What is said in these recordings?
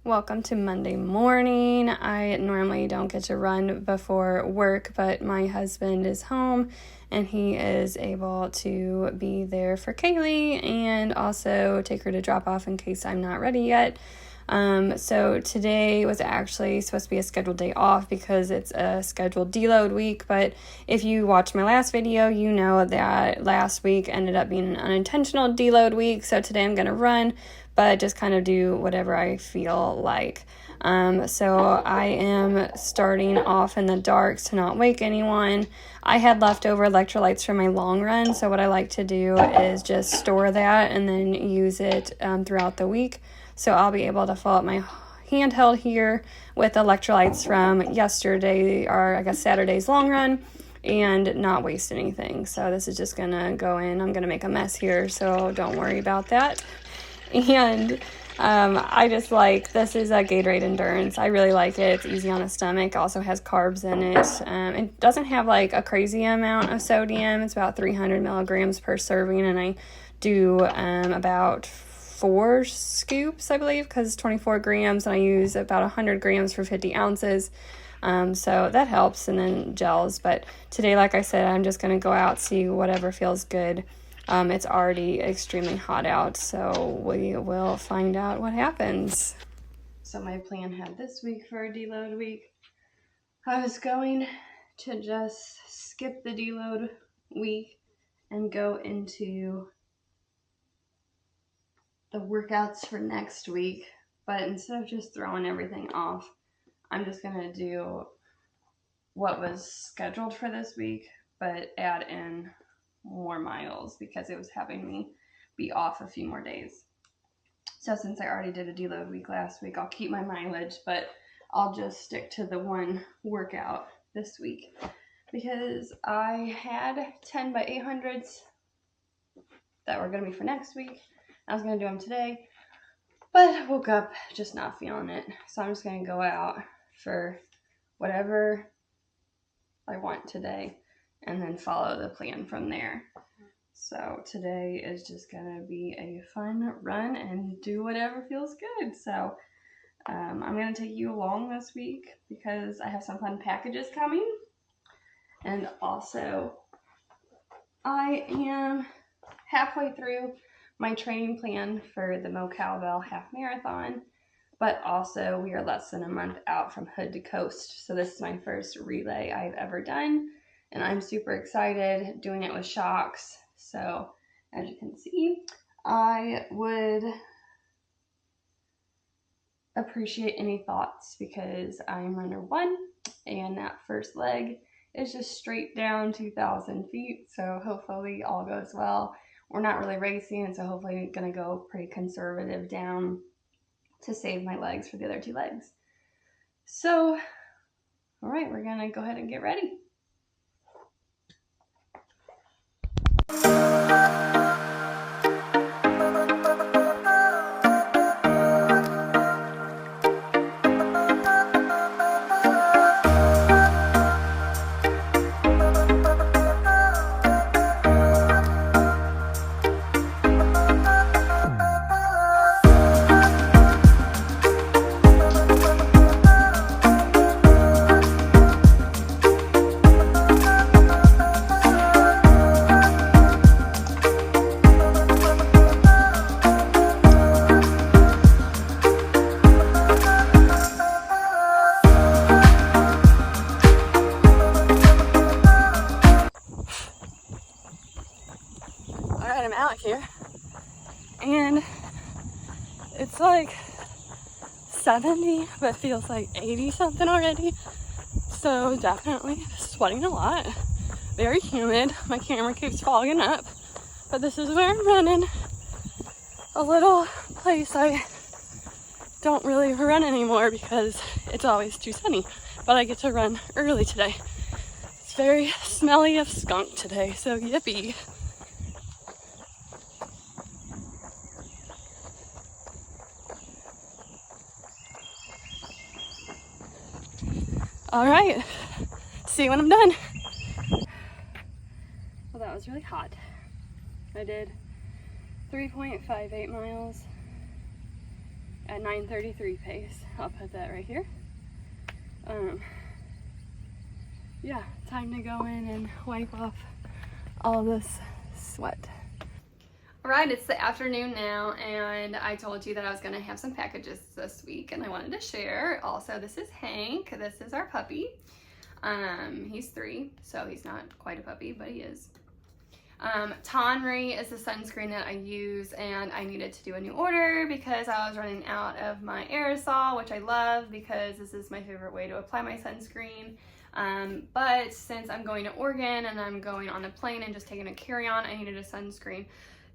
Welcome to Monday morning. I normally don't get to run before work, but my husband is home and he is able to be there for Kaylee and also take her to drop off in case I'm not ready yet. So today was actually supposed to be a scheduled day off because it's a scheduled deload week, but if you watched my last video, you know that last week ended up being an unintentional deload week. So today I'm going to run, but just kind of do whatever I feel like. So I am starting off in the dark to not wake anyone. I had leftover electrolytes from my long run, so what I like to do is just store that and then use it throughout the week. So I'll be able to fill up my handheld here with electrolytes from yesterday, or I guess Saturday's long run, and not waste anything. So this is just gonna go in. I'm gonna make a mess here, so don't worry about that. And I just like, this is a Gatorade Endurance. I really like it. It's easy on the stomach. Also has carbs in it. It doesn't have like a crazy amount of sodium. It's about 300 milligrams per serving, and I do about 4 scoops, I believe, because 24 grams, and I use about 100 grams for 50 ounces. So that helps, and then gels. But today, like I said, I'm just going to go out, see whatever feels good. It's already extremely hot out, so we will find out what happens. So my plan had this week for a deload week. I was going to just skip the deload week and go into the workouts for next week, but instead of just throwing everything off, I'm just gonna do what was scheduled for this week, but add in more miles because it was having me be off a few more days. So since I already did a deload week last week, I'll keep my mileage, but I'll just stick to the one workout this week because I had 10 by 800s that were gonna be for next week. I was going to do them today, but I woke up just not feeling it. So I'm just going to go out for whatever I want today and then follow the plan from there. So today is just going to be a fun run and do whatever feels good. So I'm going to take you along this week because I have some fun packages coming. And also, I am halfway through my training plan for the Mo Cowbell half marathon, but also we are less than a month out from hood to coast. So this is my first relay I've ever done, and I'm super excited doing it with shocks. So as you can see, I would appreciate any thoughts because I'm runner 1, and that first leg is just straight down 2,000 feet. So hopefully all goes well. We're not really racing, so hopefully I'm going to go pretty conservative down to save my legs for the other 2 legs. So, all right, we're going to go ahead and get ready. I'm out here and it's like 70 but feels like 80 something already, so definitely sweating a lot, very humid. My camera keeps fogging up, but this is where I'm running, a little place I don't really run anymore because it's always too sunny, but I get to run early today. It's very smelly of skunk today, so yippee. All right, see you when I'm done. Well, that was really hot. I did 3.58 miles at 9:33 pace. I'll put that right here. Yeah, time to go in and wipe off all this sweat. Alright, it's the afternoon now, and I told you that I was going to have some packages this week, and I wanted to share. Also, this is Hank. This is our puppy. He's 3, so he's not quite a puppy, but he is. Tanri is the sunscreen that I use, and I needed to do a new order because I was running out of my aerosol, which I love because this is my favorite way to apply my sunscreen. But since I'm going to Oregon and I'm going on a plane and just taking a carry-on, I needed a sunscreen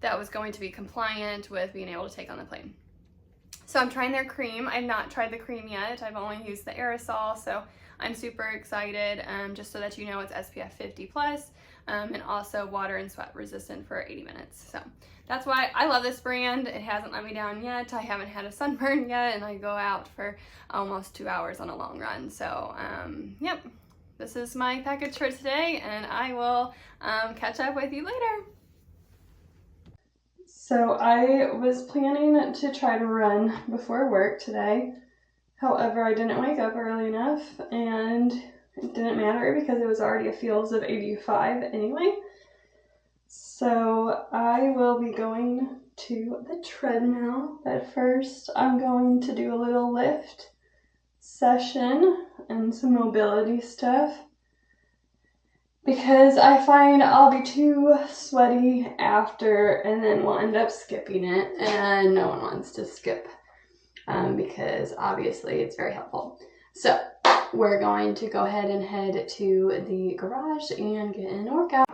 that was going to be compliant with being able to take on the plane. So I'm trying their cream. I've not tried the cream yet. I've only used the aerosol, so I'm super excited. Just so that you know, it's SPF 50 plus, and also water and sweat resistant for 80 minutes. So that's why I love this brand. It hasn't let me down yet. I haven't had a sunburn yet, and I go out for almost 2 hours on a long run. So yep, this is my package for today, and I will catch up with you later. So I was planning to try to run before work today. However, I didn't wake up early enough, and it didn't matter because it was already a feels of 85 anyway. So I will be going to the treadmill, but first I'm going to do a little lift session and some mobility stuff, because I find I'll be too sweaty after and then we'll end up skipping it, and no one wants to skip because obviously it's very helpful. So we're going to go ahead and head to the garage and get in a workout.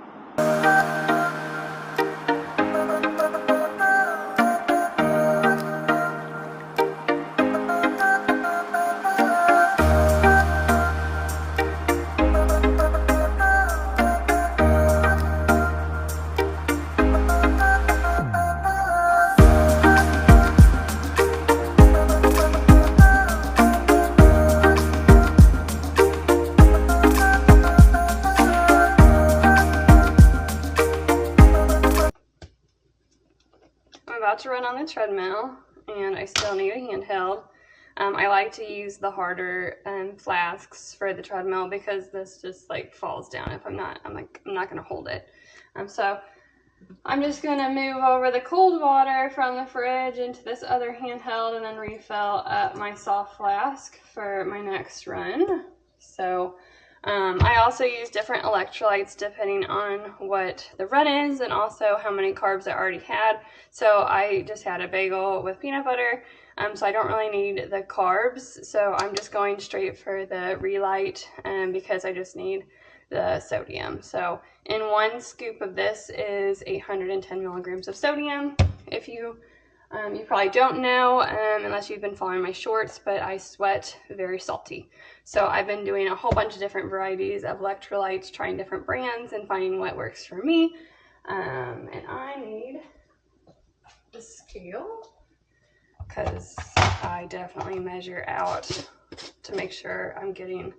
About to run on the treadmill, and I still need a handheld. I like to use the harder flasks for the treadmill because this just like falls down if I'm not gonna hold it. So I'm just gonna move over the cold water from the fridge into this other handheld and then refill up my soft flask for my next run. So I also use different electrolytes depending on what the run is and also how many carbs I already had. So I just had a bagel with peanut butter, so I don't really need the carbs. So I'm just going straight for the Relight because I just need the sodium. So in 1 scoop of this is 810 milligrams of sodium. If you probably don't know unless you've been following my shorts, but I sweat very salty. So I've been doing a whole bunch of different varieties of electrolytes, trying different brands and finding what works for me. And I need the scale because I definitely measure out to make sure I'm getting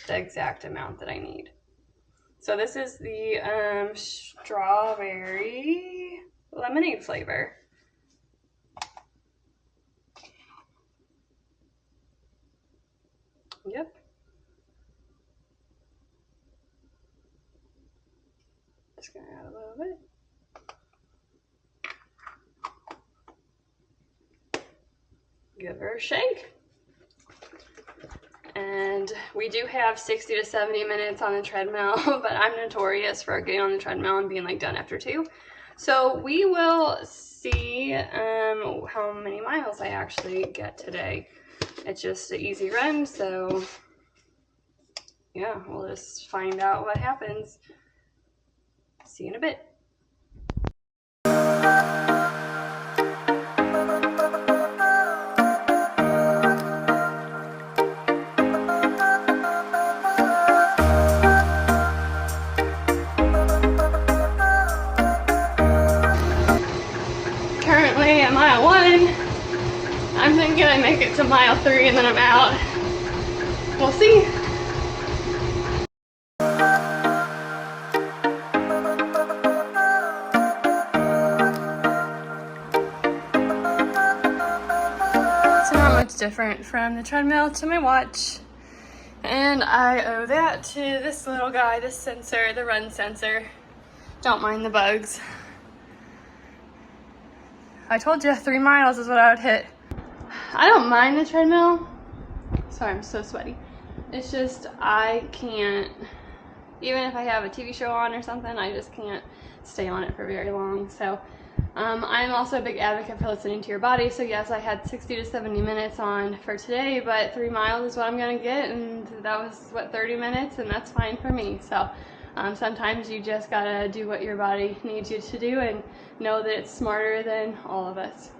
the exact amount that I need. So this is the strawberry lemonade flavor. Yep. Just gonna add a little bit. Give her a shake. And we do have 60 to 70 minutes on the treadmill, but I'm notorious for getting on the treadmill and being like done after 2. So we will see how many miles I actually get today. It's just an easy run, so yeah, we'll just find out what happens. See you in a bit. Currently at mile 1. I'm thinking I make it to mile 3 and then I'm out. We'll see. It's different from the treadmill to my watch. And I owe that to this little guy, this sensor, the run sensor. Don't mind the bugs. I told you 3 miles is what I would hit. I don't mind the treadmill. Sorry, I'm so sweaty. It's just I can't, even if I have a TV show on or something, I just can't stay on it for very long. So I'm also a big advocate for listening to your body. So yes, I had 60 to 70 minutes on for today, but 3 miles is what I'm gonna get, and that was what, 30 minutes, and that's fine for me. So sometimes you just gotta do what your body needs you to do and know that it's smarter than all of us.